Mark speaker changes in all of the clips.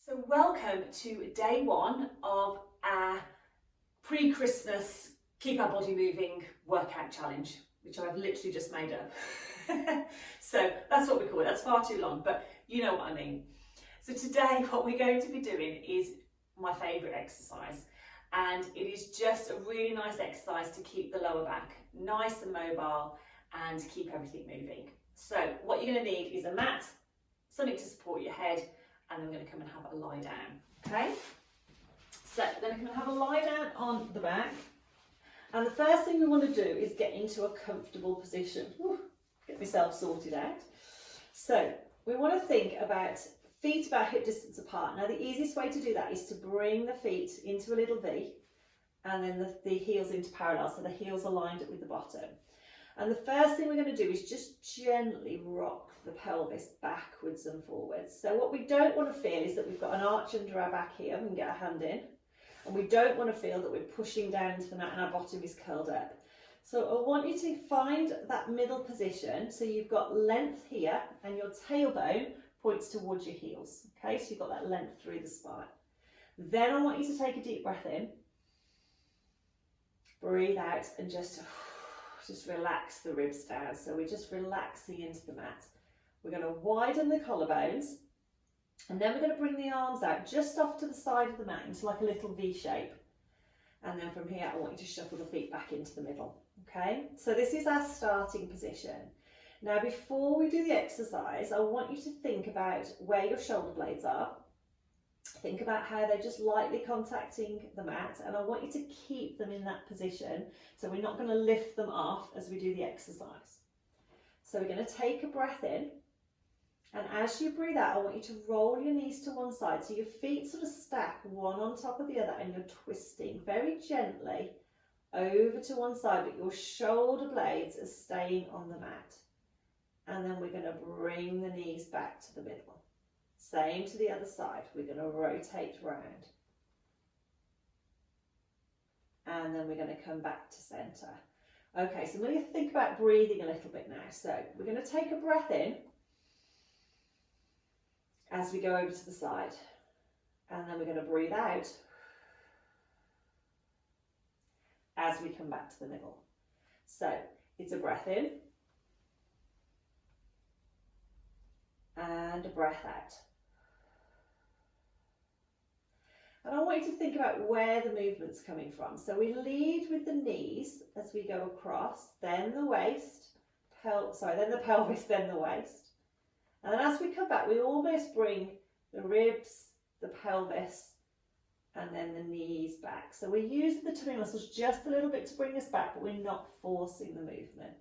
Speaker 1: So welcome to day one of our pre-Christmas Keep Our Body Moving workout challenge, which I've literally just made up. So that's what we call it. That's far too long, but you know what I mean. So today what we're going to be doing is my favourite exercise, and it is just a really nice exercise to keep the lower back nice and mobile and keep everything moving. So what you're going to need is a mat, something to support your head, and then we're going to come and have a lie down, okay? So we're going to come and have a lie down on the back, and the first thing we want to do is get into a comfortable position. Whew, get myself sorted out. So we want to think about feet about hip distance apart. Now the easiest way to do that is to bring the feet into a little V, and then the heels into parallel, so the heels are lined up with the bottom. And the first thing we're going to do is just gently rock the pelvis backwards and forwards. So what we don't want to feel is that we've got an arch under our back here, we can get our hand in, and we don't want to feel that we're pushing down into the mat and our bottom is curled up. So I want you to find that middle position, so you've got length here and your tailbone points towards your heels, okay? So you've got that length through the spine. Then I want you to take a deep breath in, breathe out, and just relax the ribs down. So we're just relaxing into the mat. We're going to widen the collarbones, and then we're going to bring the arms out just off to the side of the mat into like a little V shape. And then from here, I want you to shuffle the feet back into the middle. Okay, so this is our starting position. Now, before we do the exercise, I want you to think about where your shoulder blades are. Think about how they're just lightly contacting the mat, and I want you to keep them in that position, so we're not going to lift them off as we do the exercise. So we're going to take a breath in, and as you breathe out, I want you to roll your knees to one side, so your feet sort of stack one on top of the other, and you're twisting very gently over to one side, but your shoulder blades are staying on the mat. And then we're going to bring the knees back to the middle. Same to the other side. We're going to rotate round. And then we're going to come back to centre. Okay, so I'm going to think about breathing a little bit now. So we're going to take a breath in as we go over to the side. And then we're going to breathe out as we come back to the middle. So it's a breath in and a breath out. And I want you to think about where the movement's coming from. So we lead with the knees as we go across, then the waist, then the pelvis, then the waist. And then as we come back, we almost bring the ribs, the pelvis, and then the knees back. So we're using the tummy muscles just a little bit to bring us back, but we're not forcing the movement.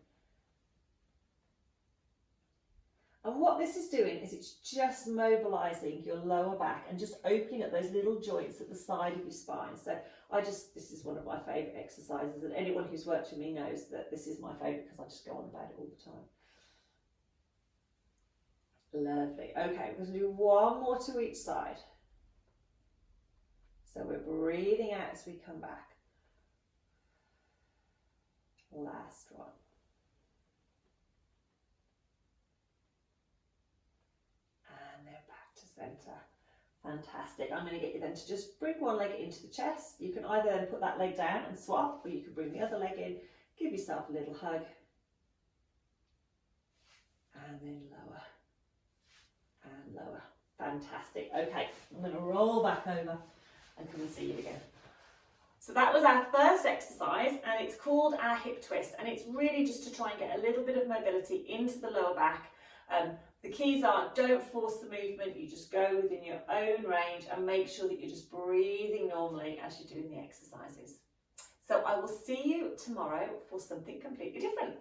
Speaker 1: And what this is doing is it's just mobilising your lower back and just opening up those little joints at the side of your spine. So this is one of my favourite exercises, and anyone who's worked with me knows that this is my favourite because I just go on about it all the time. Lovely. Okay, we're going to do one more to each side. So we're breathing out as we come back. Last one. And then back to centre. Fantastic. I'm going to get you then to just bring one leg into the chest. You can either then put that leg down and swap, or you can bring the other leg in, give yourself a little hug, and then lower and lower. Fantastic. Okay, I'm going to roll back over and come and see you again. So that was our first exercise, and it's called our hip twist, and it's really just to try and get a little bit of mobility into the lower back. The keys are, don't force the movement, you just go within your own range and make sure that you're just breathing normally as you're doing the exercises. So I will see you tomorrow for something completely different.